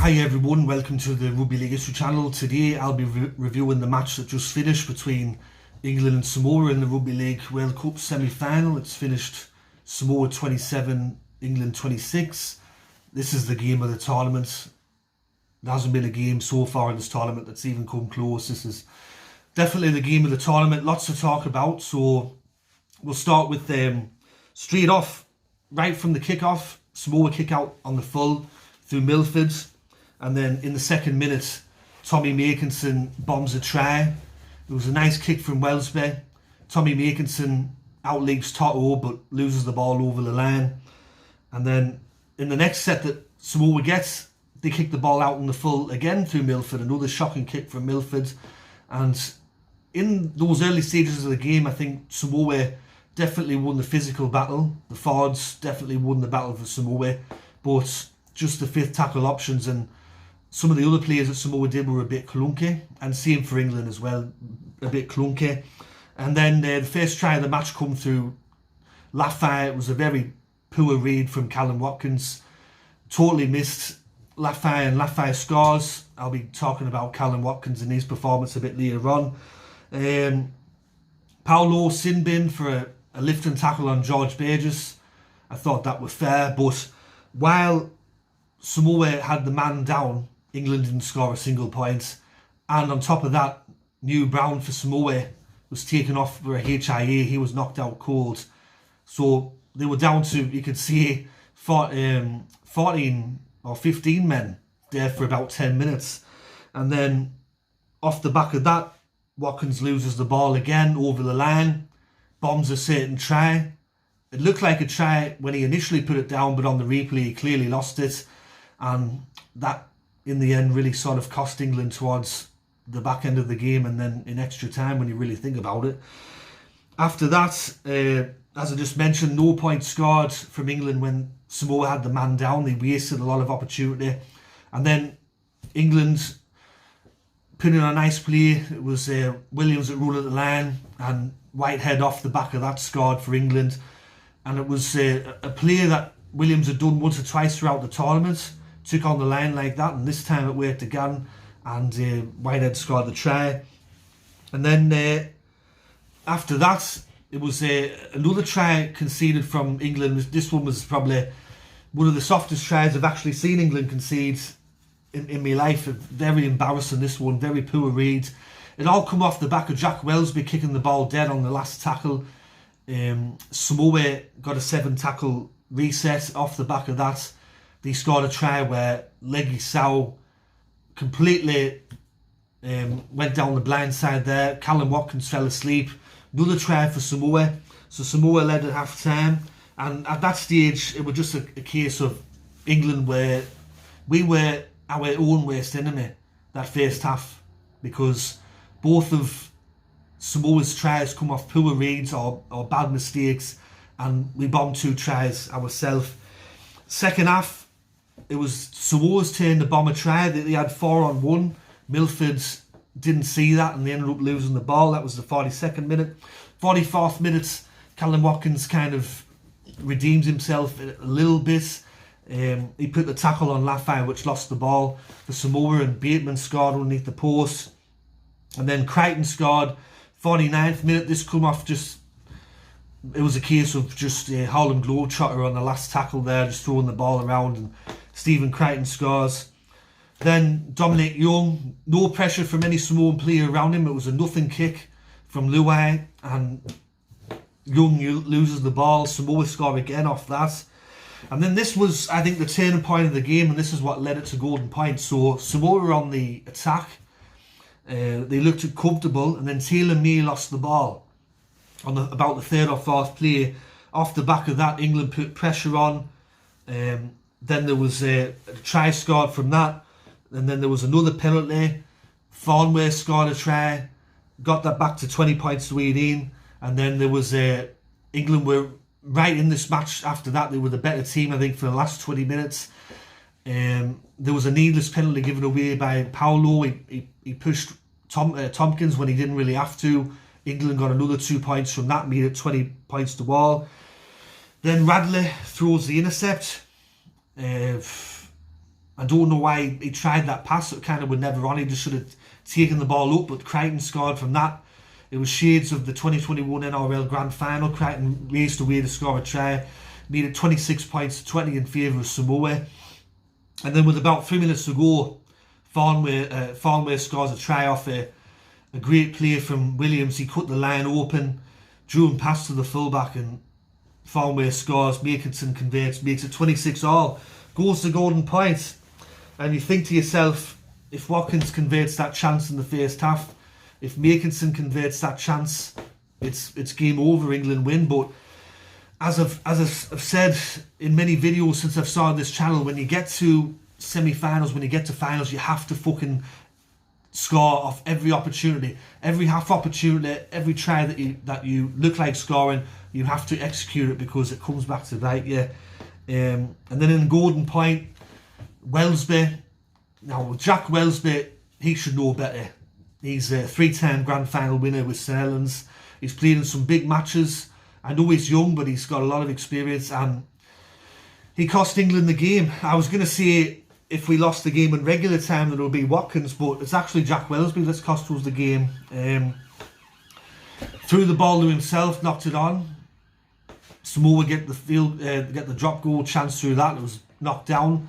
Hi everyone, welcome to the Rugby League History channel. Today I'll be reviewing the match that just finished between England and Samoa in the Rugby League World Cup semi-final. It's finished Samoa 27, England 26. This is the game of the tournament. There hasn't been a game so far in this tournament that's even come close. This is definitely the game of the tournament. Lots to talk about. So we'll start with straight off, right from the kick-off. Samoa kick out on the full through Milford. And then in the second minute, Tommy Makinson bombs a try. It was a nice kick from Wellesby. Tommy Makinson outleaps Toto but loses the ball over the line. And then in the next set that Samoa gets, they kick the ball out in the full again through Milford. Another shocking kick from Milford. And in those early stages of the game, I think Samoa definitely won the physical battle. The forwards definitely won the battle for Samoa. But just the fifth tackle options and some of the other players that Samoa did were a bit clunky, and same for England as well, a bit clunky. And then the first try of the match come through Lafayette. It was a very poor read from Callum Watkins, totally missed Lafayette, and Lafayette scores. I'll be talking about Callum Watkins and his performance a bit later on. Paulo Sinbin for a lift and tackle on George Burgess. I thought that was fair, but while Samoa had the man down, England didn't score a single point. And on top of that, New Brown for Samoa was taken off for a HIA. He was knocked out cold. So they were down to, you could see, 14 or 15 men there for about 10 minutes. And then off the back of that, Watkins loses the ball again over the line, bombs a certain try. It looked like a try when he initially put it down, but on the replay he clearly lost it. And that in the end really sort of cost England towards the back end of the game and then in extra time when you really think about it. After that, as I just mentioned, no points scored from England when Samoa had the man down. They wasted a lot of opportunity. And then England put in a nice play. It was Williams that ruled at the line, and Whitehead off the back of that scored for England. And it was a play that Williams had done once or twice throughout the tournament. Took on the line like that, and this time it worked again, and Whitehead scored the try. And then after that, it was another try conceded from England. This one was probably one of the softest tries I've actually seen England concede in my life. Very embarrassing, this one, very poor read. It all come off the back of Jack Wellesby kicking the ball dead on the last tackle. Samoa got a 7-tackle reset off the back of that. They scored a try where Leggy Sow completely went down the blind side there. Callum Watkins fell asleep. Another try for Samoa. So Samoa led at half time. And at that stage, it was just a case of England where we were our own worst enemy that first half, because both of Samoa's tries come off poor reads or bad mistakes, and we bombed 2 tries ourselves. Second half, it was Samoa's turn to bomb a try. They had 4-on-1. Milford didn't see that and they ended up losing the ball. That was the 42nd minute. 44th minute, Callum Watkins kind of redeems himself a little bit. He put the tackle on Lafayette, which lost the ball for Samoa, and Bateman scored underneath the post. And then Crichton scored 49th minute. This come off just... It was a case of just Harlem Globetrotter on the last tackle there, just throwing the ball around, and Stephen Crichton scores. Then Dominic Young, no pressure from any Samoan player around him. It was a nothing kick from Luai, and Young loses the ball. Samoa score again off that. And then this was, I think, the turning point of the game, and this is what led it to golden points. So Samoa were on the attack. They looked comfortable, and then Taylor May lost the ball on about the third or fourth play. Off the back of that, England put pressure on. Then there was a try scored from that, and then there was another penalty. Thornway scored a try, got that back to 20 points to 18, and then there was England were right in this match after that. They were the better team, I think, for the last 20 minutes. There was a needless penalty given away by Paulo. He pushed Tompkins when he didn't really have to. England got another 2 points from that, made it 20 points to all. Then Radley throws the intercept. I don't know why he tried that pass. It kind of was never on. He just should have taken the ball up, but Crichton scored from that. It was shades of the 2021 NRL Grand Final. Crichton raced away to score a try, made it 26 points to 20 in favour of Samoa. And then with about 3 minutes to go, Farnway scores a try off a great play from Williams. He cut the line open, drew him past to the fullback, and Farnway scores. Makinson converts, makes it 26-all, goes to golden point. And you think to yourself, if Watkins converts that chance in the first half, if Makinson converts that chance, it's game over, England win. But as I've said in many videos since I've started this channel, when you get to semi-finals, when you get to finals, you have to fucking score off every opportunity, every half opportunity, every try that you look like scoring, you have to execute it, because it comes back to bite you. And then in golden point, Welsby. Now Jack Welsby, he should know better. He's a 3-time grand final winner with St Helens. He's played in some big matches. I know he's young, but he's got a lot of experience, and he cost England the game. I was going to say if we lost the game in regular time, then it would be Watkins, but it's actually Jack Welsby that's cost us the game. Threw the ball to himself, knocked it on. Samoa get the drop goal chance through that. It was knocked down.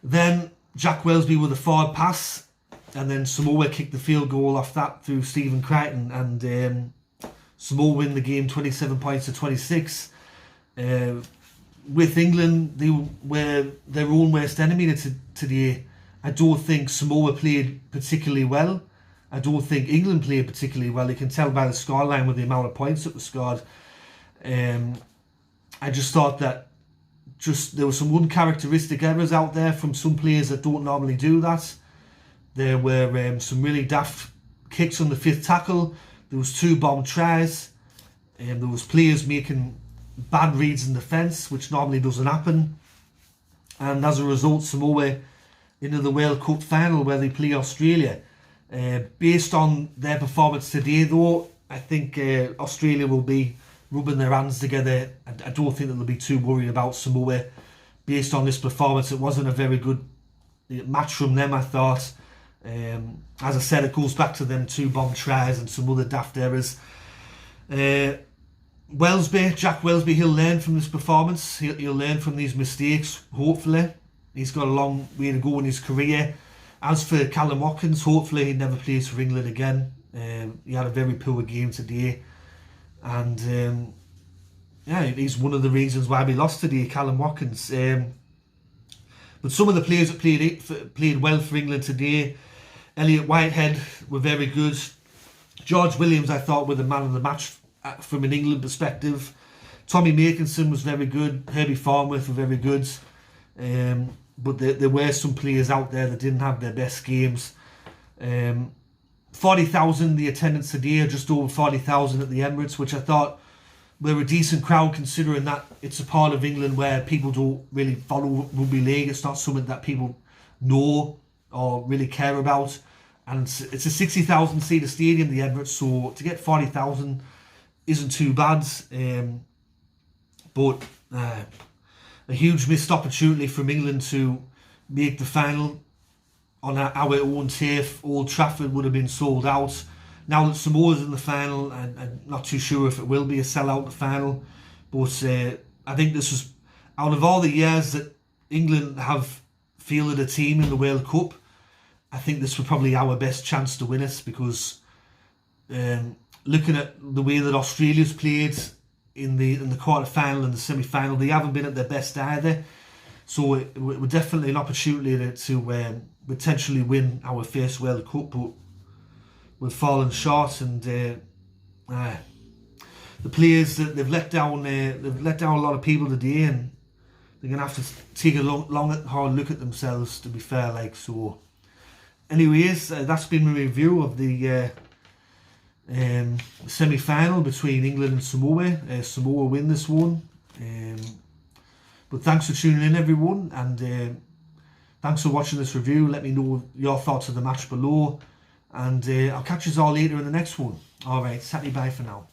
Then Jack Welsby with a forward pass, and then Samoa kicked the field goal off that through Stephen Crichton, and Samoa win the game 27 points to 26. With England, they were their own worst enemy today. I don't think Samoa played particularly well. I don't think England played particularly well. You can tell by the scoreline with the amount of points that were scored. I just thought that there were some uncharacteristic errors out there from some players that don't normally do that. There were some really daft kicks on the fifth tackle. There was 2 bomb tries. There was players making bad reads in defence, which normally doesn't happen. And as a result, Samoa into the World Cup final where they play Australia. Based on their performance today, though, I think Australia will be rubbing their hands together. I don't think that they'll be too worried about Samoa. Based on this performance, it wasn't a very good match from them, I thought. As I said, it goes back to them 2 bomb tries and some other daft errors. Jack Welsby, he'll learn from this performance. He'll learn from these mistakes, hopefully. He's got a long way to go in his career. As for Callum Watkins, hopefully he never plays for England again. He had a very poor game today. And yeah, he's one of the reasons why we lost today, Callum Watkins. But some of the players that played well for England today, Elliot Whitehead were very good. George Williams, I thought, were the man of the match from an England perspective. Tommy Makinson was very good. Herbie Farnworth were very good. But there were some players out there that didn't have their best games. 40,000, the attendance today, just over 40,000 at the Emirates, which I thought were a decent crowd, considering that it's a part of England where people don't really follow rugby league. It's not something that people know or really care about. And it's a 60,000 seater stadium, the Emirates, so to get 40,000 isn't too bad. But a huge missed opportunity from England to make the final on our own turf. Old Trafford would have been sold out. Now that Samoa's in the final, I'm not too sure if it will be a sellout the final, but I think this was, out of all the years that England have fielded a team in the World Cup, I think this was probably our best chance to win it, because looking at the way that Australia's played in the quarter final and the semi final, they haven't been at their best either. So it was definitely an opportunity to potentially win our first World Cup, but we've fallen short. And the players that they've let down a lot of people today, and they're gonna have to take a long hard look at themselves, to be fair. Like, so anyways, that's been my review of the semi-final between England and Samoa. Samoa win this one. But thanks for tuning in, everyone, and thanks for watching this review. Let me know your thoughts of the match below, and I'll catch you all later in the next one. Alright, bye for now.